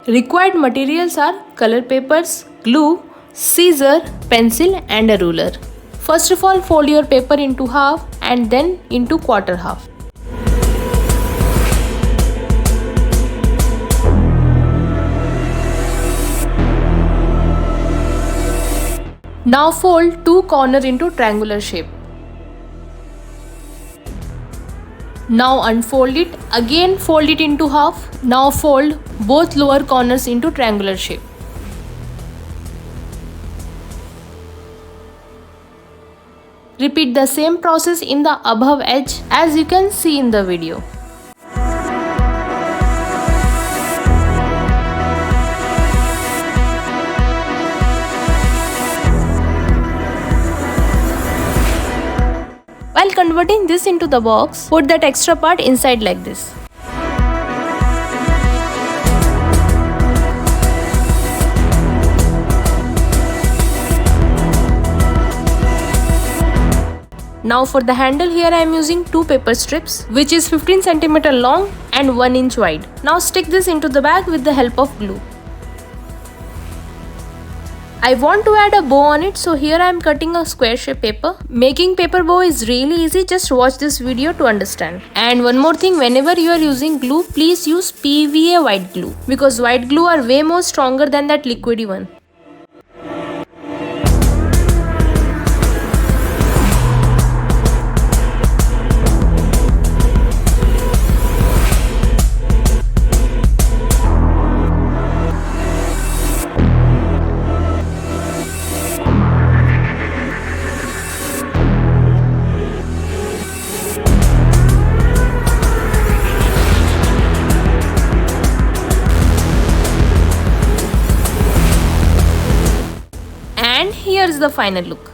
Required materials are color papers, glue, scissor, pencil and a ruler. First of all, fold your paper into half and then into quarter half. Now fold two corners into triangular shape. Now unfold it, again fold it into half. Now fold both lower corners into triangular shape. Repeat the same process in the above edge as you can see in the video. While converting this into the box, put that extra part inside like this. Now for the handle, here I am using two paper strips which is 15 cm long and 1 inch wide. Now stick this into the bag with the help of glue. I want to add a bow on it, so here I am cutting a square shape paper. Making paper bow is really easy, just watch this video to understand. And one more thing, whenever you are using glue, please use PVA white glue because white glue are way more stronger than that liquidy one. And here's the final look.